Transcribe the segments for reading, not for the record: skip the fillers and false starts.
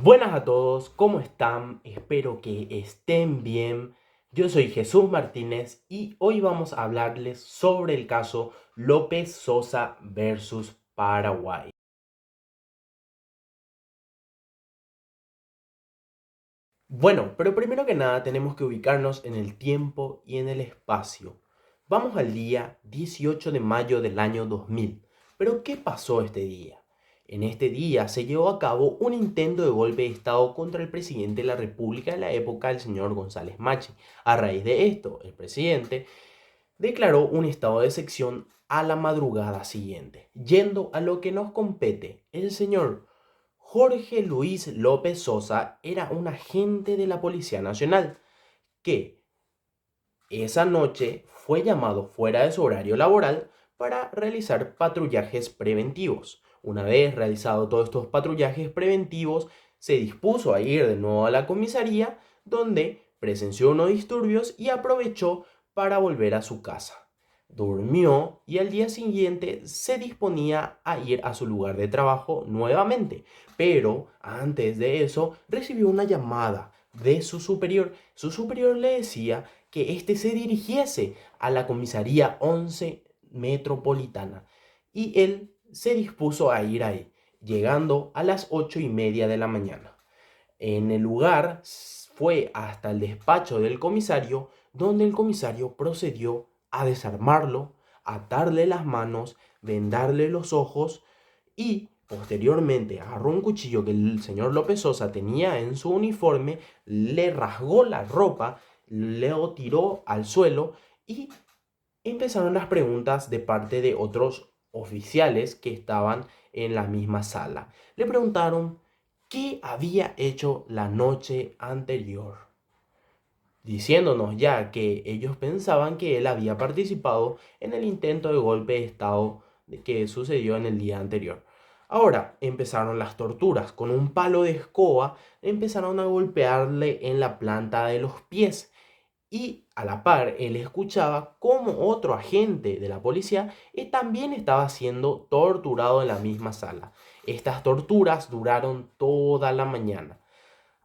Buenas a todos, ¿cómo están? Espero que estén bien. Yo soy Jesús Martínez y hoy vamos a hablarles sobre el caso López Sosa versus Paraguay. Bueno, pero primero que nada tenemos que ubicarnos en el tiempo y en el espacio. Vamos al día 18 de mayo del año 2000. ¿Pero qué pasó este día? En este día se llevó a cabo un intento de golpe de Estado contra el presidente de la República de la época, el señor González Machi. A raíz de esto, el presidente declaró un estado de excepción a la madrugada siguiente. Yendo a lo que nos compete, el señor Jorge Luis López Sosa era un agente de la Policía Nacional que esa noche fue llamado fuera de su horario laboral para realizar patrullajes preventivos. Una vez realizado todos estos patrullajes preventivos, se dispuso a ir de nuevo a la comisaría, donde presenció unos disturbios y aprovechó para volver a su casa. Durmió y al día siguiente se disponía a ir a su lugar de trabajo nuevamente, pero antes de eso recibió una llamada de su superior. Su superior le decía que éste se dirigiese a la comisaría 11 metropolitana y él se dispuso a ir ahí, llegando a las 8:30 de la mañana. En el lugar fue hasta el despacho del comisario, donde el comisario procedió a desarmarlo, atarle las manos, vendarle los ojos y posteriormente agarró un cuchillo que el señor López Sosa tenía en su uniforme, le rasgó la ropa, le tiró al suelo y empezaron las preguntas de parte de otros oficiales que estaban en la misma sala. Le preguntaron qué había hecho la noche anterior, diciéndonos ya que ellos pensaban que él había participado en el intento de golpe de Estado que sucedió en el día anterior. Ahora empezaron las torturas. Con un palo de escoba empezaron a golpearle en la planta de los pies. Y a la par, él escuchaba cómo otro agente de la policía también estaba siendo torturado en la misma sala. Estas torturas duraron toda la mañana.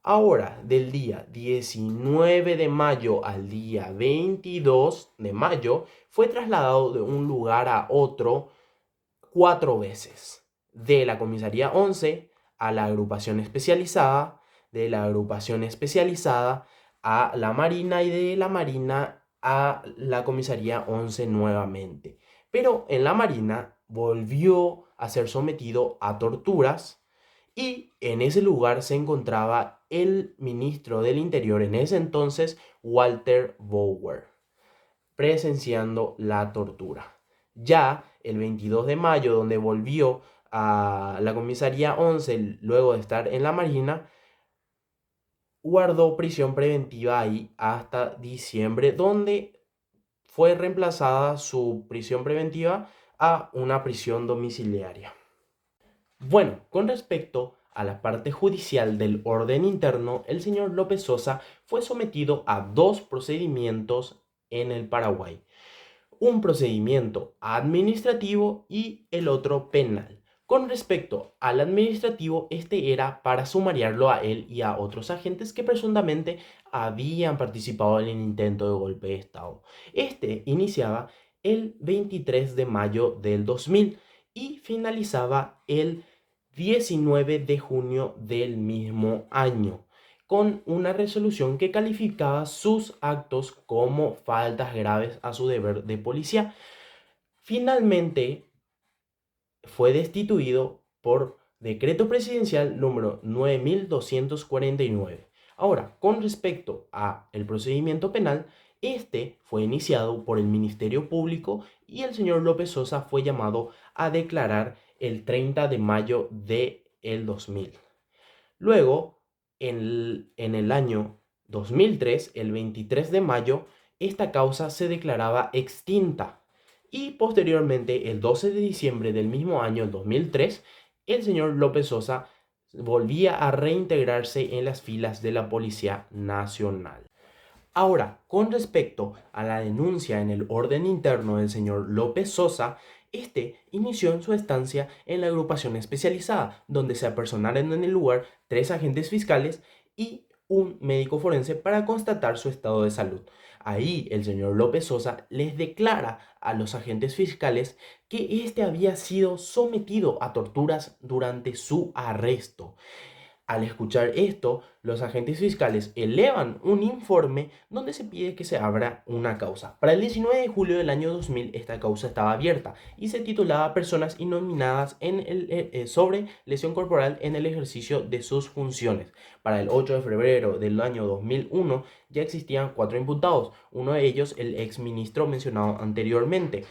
Ahora, del día 19 de mayo al día 22 de mayo, fue trasladado de un lugar a otro 4 veces. De la comisaría 11 a la agrupación especializada, de la agrupación especializada a la Marina y de la Marina a la comisaría 11 nuevamente. Pero en la Marina volvió a ser sometido a torturas y en ese lugar se encontraba el ministro del Interior en ese entonces, Walter Bower, presenciando la tortura. Ya el 22 de mayo, donde volvió a la comisaría 11 luego de estar en la Marina, guardó prisión preventiva ahí hasta diciembre, donde fue reemplazada su prisión preventiva a una prisión domiciliaria. Bueno, con respecto a la parte judicial del orden interno, el señor López Sosa fue sometido a dos procedimientos en el Paraguay. Un procedimiento administrativo y el otro penal. Con respecto al administrativo, este era para sumariarlo a él y a otros agentes que presuntamente habían participado en el intento de golpe de Estado. Este iniciaba el 23 de mayo del 2000 y finalizaba el 19 de junio del mismo año, con una resolución que calificaba sus actos como faltas graves a su deber de policía. Finalmente fue destituido por decreto presidencial número 9249. Ahora, con respecto a el procedimiento penal, este fue iniciado por el Ministerio Público y el señor López Sosa fue llamado a declarar el 30 de mayo del 2000. Luego, en el año 2003, el 23 de mayo, esta causa se declaraba extinta. Y posteriormente, el 12 de diciembre del mismo año, el 2003, el señor López Sosa volvía a reintegrarse en las filas de la Policía Nacional. Ahora, con respecto a la denuncia en el orden interno del señor López Sosa, Este inició en su estancia en la agrupación especializada, donde se apersonaron en el lugar 3 agentes fiscales y un médico forense para constatar su estado de salud. Ahí el señor López Sosa les declara a los agentes fiscales que éste había sido sometido a torturas durante su arresto. Al escuchar esto, los agentes fiscales elevan un informe donde se pide que se abra una causa. Para el 19 de julio del año 2000, esta causa estaba abierta y se titulaba Personas innominadas sobre lesión corporal en el ejercicio de sus funciones. Para el 8 de febrero del año 2001 ya existían 4 imputados, uno de ellos el ex ministro mencionado anteriormente.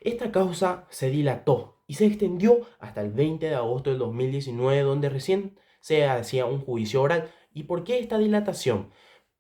Esta causa se dilató y se extendió hasta el 20 de agosto del 2019, donde recién se hacía un juicio oral. ¿Y por qué esta dilatación?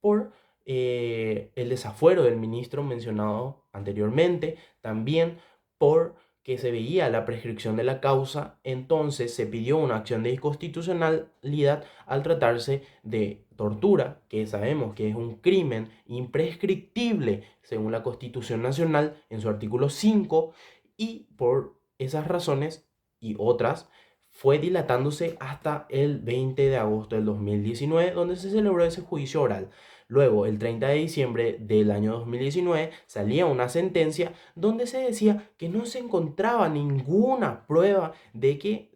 Por el desafuero del ministro mencionado anteriormente, también por que se veía la prescripción de la causa, entonces se pidió una acción de inconstitucionalidad al tratarse de tortura, que sabemos que es un crimen imprescriptible según la Constitución Nacional en su artículo 5, y por esas razones y otras fue dilatándose hasta el 20 de agosto del 2019, donde se celebró ese juicio oral. Luego, el 30 de diciembre del año 2019, salía una sentencia donde se decía que no se encontraba ninguna prueba de que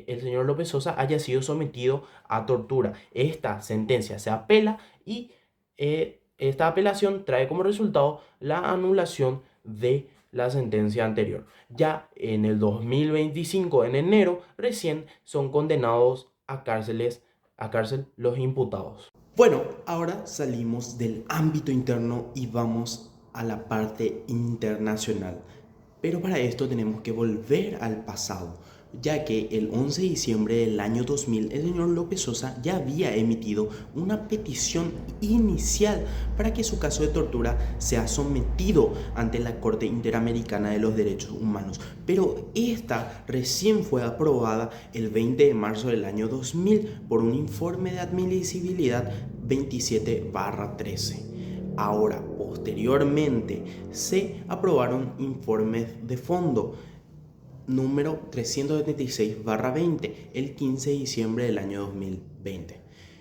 el señor López Sosa haya sido sometido a tortura. Esta sentencia se apela y esta apelación trae como resultado la anulación de la sentencia anterior. Ya en el 2025, en enero, recién son condenados a cárcel los imputados. Bueno, ahora salimos del ámbito interno y vamos a la parte internacional. Pero para esto tenemos que volver al pasado, ya que el 11 de diciembre del año 2000 el señor López Sosa ya había emitido una petición inicial para que su caso de tortura sea sometido ante la Corte Interamericana de los Derechos Humanos, pero esta recién fue aprobada el 20 de marzo del año 2000 por un informe de admisibilidad 27/13. Ahora, posteriormente, se aprobaron informes de fondo número 376/20 el 15 de diciembre del año 2020.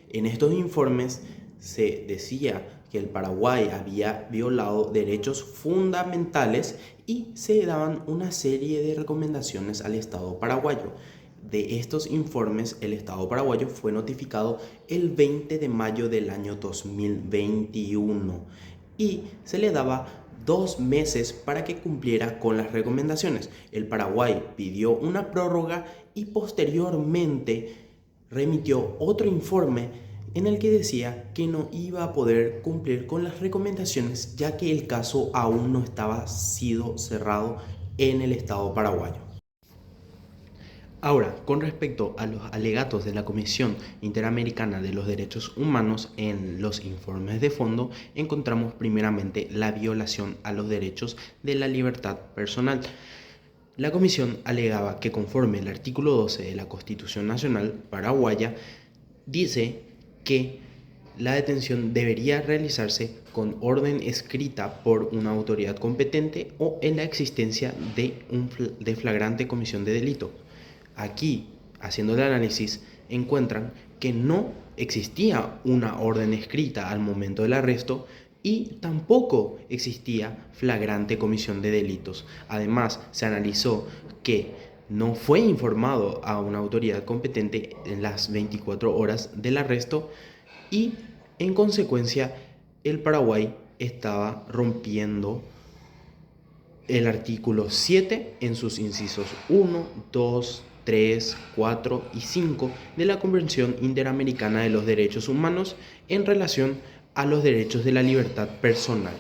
En estos informes se decía que el Paraguay había violado derechos fundamentales y se daban una serie de recomendaciones al Estado paraguayo. De estos informes, el Estado paraguayo fue notificado el 20 de mayo del año 2021 y se le daba 2 meses para que cumpliera con las recomendaciones. El Paraguay pidió una prórroga y posteriormente remitió otro informe en el que decía que no iba a poder cumplir con las recomendaciones, ya que el caso aún no estaba sido cerrado en el Estado paraguayo. Ahora, con respecto a los alegatos de la Comisión Interamericana de los Derechos Humanos, en los informes de fondo encontramos primeramente la violación a los derechos de la libertad personal. La Comisión alegaba que conforme el artículo 12 de la Constitución Nacional Paraguaya dice que la detención debería realizarse con orden escrita por una autoridad competente o en la existencia de flagrante comisión de delito. Aquí, haciendo el análisis, encuentran que no existía una orden escrita al momento del arresto y tampoco existía flagrante comisión de delitos. Además, se analizó que no fue informado a una autoridad competente en las 24 horas del arresto y, en consecuencia, el Paraguay estaba rompiendo el artículo 7 en sus incisos 1, 2, 3, 4 y 5 de la Convención Interamericana de los Derechos Humanos en relación a los derechos de la libertad personal.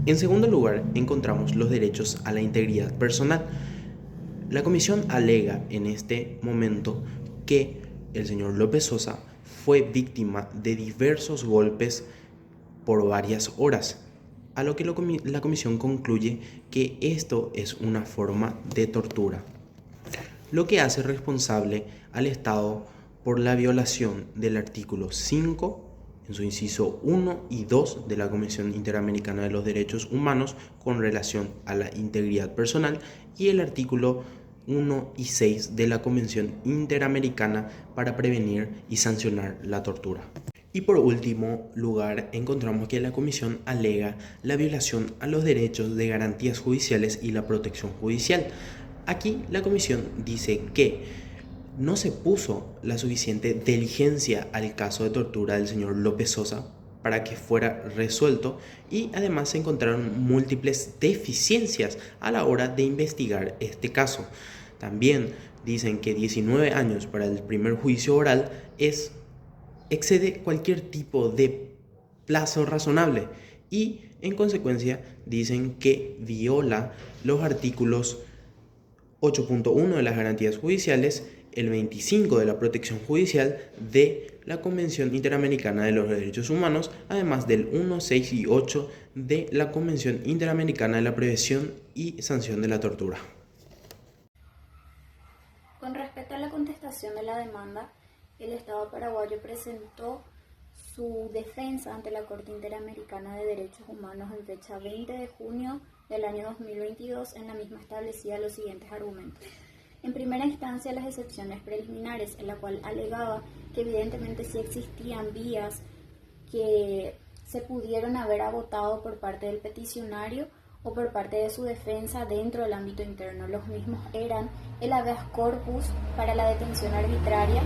En segundo lugar, encontramos los derechos a la integridad personal. La Comisión alega en este momento que el señor López Sosa fue víctima de diversos golpes por varias horas, a lo que la Comisión concluye que esto es una forma de tortura, lo que hace responsable al Estado por la violación del artículo 5, en su inciso 1 y 2 de la Convención Interamericana de los Derechos Humanos con relación a la integridad personal y el artículo 1 y 6 de la Convención Interamericana para prevenir y sancionar la tortura. Y por último lugar, encontramos que la Comisión alega la violación a los derechos de garantías judiciales y la protección judicial. Aquí la Comisión dice que no se puso la suficiente diligencia al caso de tortura del señor López Sosa para que fuera resuelto y además se encontraron múltiples deficiencias a la hora de investigar este caso. También dicen que 19 años para el primer juicio oral excede cualquier tipo de plazo razonable y en consecuencia dicen que viola los artículos 8.1 de las garantías judiciales, el 25 de la protección judicial de la Convención Interamericana de los Derechos Humanos, además del 1, 6 y 8 de la Convención Interamericana de la Prevención y Sanción de la Tortura. Con respecto a la contestación de la demanda, el Estado paraguayo presentó su defensa ante la Corte Interamericana de Derechos Humanos en fecha 20 de junio del año 2022. En la misma establecía los siguientes argumentos. En primera instancia, las excepciones preliminares, en la cual alegaba que evidentemente sí existían vías que se pudieron haber agotado por parte del peticionario o por parte de su defensa dentro del ámbito interno. Los mismos eran el habeas corpus para la detención arbitraria,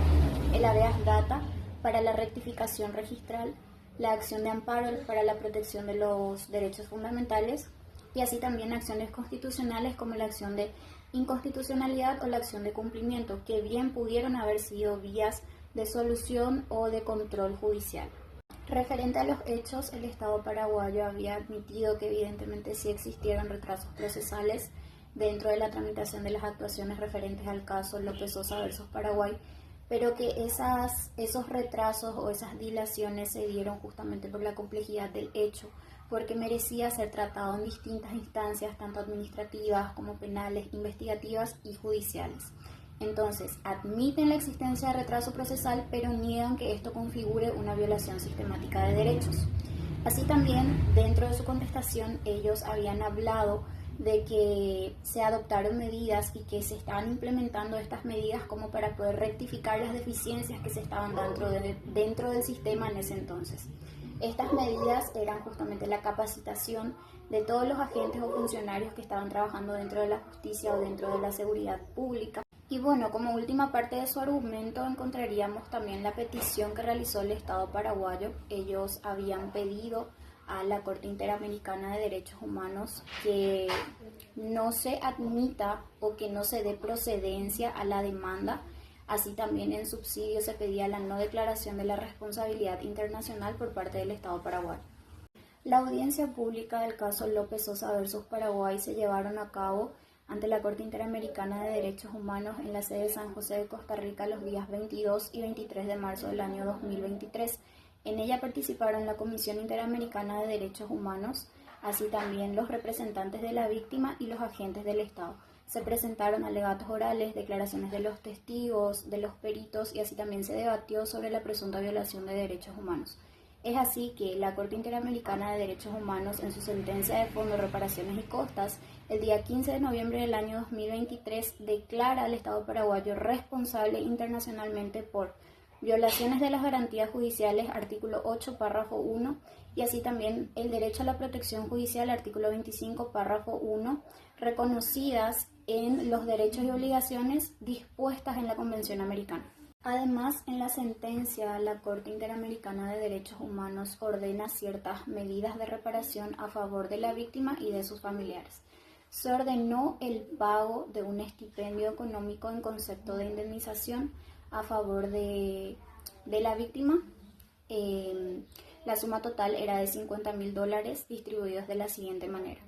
el habeas data para la rectificación registral, la acción de amparo para la protección de los derechos fundamentales y así también acciones constitucionales como la acción de inconstitucionalidad o la acción de cumplimiento, que bien pudieron haber sido vías de solución o de control judicial. Referente a los hechos, el Estado paraguayo había admitido que evidentemente sí existieron retrasos procesales dentro de la tramitación de las actuaciones referentes al caso López Sosa versus Paraguay, pero que esos retrasos o esas dilaciones se dieron justamente por la complejidad del hecho, porque merecía ser tratado en distintas instancias, tanto administrativas como penales, investigativas y judiciales. Entonces, admiten la existencia de retraso procesal, pero niegan que esto configure una violación sistemática de derechos. Así también, dentro de su contestación, ellos habían hablado de que se adoptaron medidas y que se estaban implementando estas medidas como para poder rectificar las deficiencias que se estaban dentro del sistema en ese entonces. Estas medidas eran justamente la capacitación de todos los agentes o funcionarios que estaban trabajando dentro de la justicia o dentro de la seguridad pública. Y bueno, como última parte de su argumento encontraríamos también la petición que realizó el Estado paraguayo. Ellos habían pedido a la Corte Interamericana de Derechos Humanos que no se admita o que no se dé procedencia a la demanda. Así también en subsidio se pedía la no declaración de la responsabilidad internacional por parte del Estado paraguayo. La audiencia pública del caso López Sosa versus Paraguay se llevaron a cabo ante la Corte Interamericana de Derechos Humanos en la sede de San José de Costa Rica los días 22 y 23 de marzo del año 2023. En ella participaron la Comisión Interamericana de Derechos Humanos, así también los representantes de la víctima y los agentes del Estado. Se presentaron alegatos orales, declaraciones de los testigos, de los peritos y así también se debatió sobre la presunta violación de derechos humanos. Es así que la Corte Interamericana de Derechos Humanos, en su sentencia de fondo, reparaciones y costas, el día 15 de noviembre del año 2023, declara al Estado paraguayo responsable internacionalmente por violaciones de las garantías judiciales, artículo 8, párrafo 1, y así también el derecho a la protección judicial, artículo 25, párrafo 1, reconocidas en los derechos y obligaciones dispuestas en la Convención Americana. Además, en la sentencia, la Corte Interamericana de Derechos Humanos ordena ciertas medidas de reparación a favor de la víctima y de sus familiares. Se ordenó el pago de un estipendio económico en concepto de indemnización a favor de la víctima. La suma total era de $50.000 distribuidos de la siguiente manera: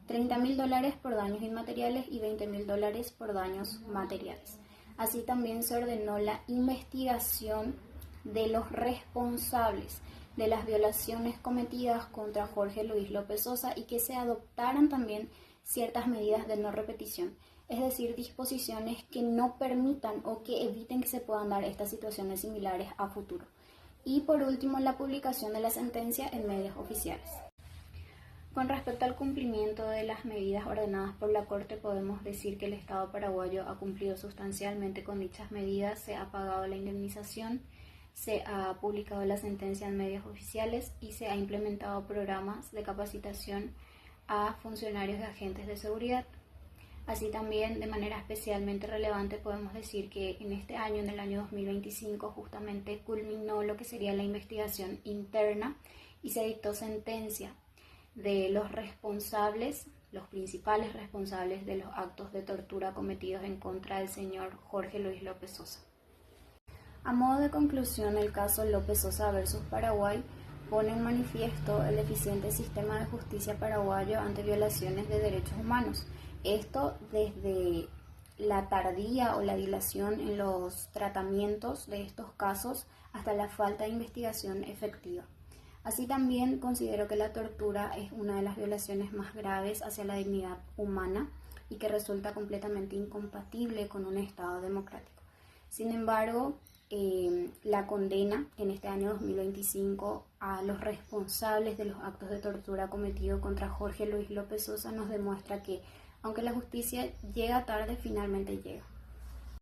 $30.000 por daños inmateriales y $20.000 por daños materiales. Así también se ordenó la investigación de los responsables de las violaciones cometidas contra Jorge Luis López Sosa y que se adoptaran también ciertas medidas de no repetición, es decir, disposiciones que no permitan o que eviten que se puedan dar estas situaciones similares a futuro. Y por último, la publicación de la sentencia en medios oficiales. Con respecto al cumplimiento de las medidas ordenadas por la Corte, podemos decir que el Estado paraguayo ha cumplido sustancialmente con dichas medidas, se ha pagado la indemnización, se ha publicado la sentencia en medios oficiales y se ha implementado programas de capacitación a funcionarios y agentes de seguridad. Así también, de manera especialmente relevante, podemos decir que en este año, en el año 2025, justamente culminó lo que sería la investigación interna y se dictó sentencia de los responsables, los principales responsables de los actos de tortura cometidos en contra del señor Jorge Luis López Sosa. A modo de conclusión, el caso López Sosa versus Paraguay pone en manifiesto el deficiente sistema de justicia paraguayo ante violaciones de derechos humanos. Esto desde la tardía o la dilación en los tratamientos de estos casos hasta la falta de investigación efectiva. Así también considero que la tortura es una de las violaciones más graves hacia la dignidad humana y que resulta completamente incompatible con un Estado democrático. Sin embargo, la condena en este año 2025 a los responsables de los actos de tortura cometidos contra Jorge Luis López Sosa nos demuestra que, aunque la justicia llega tarde, finalmente llega.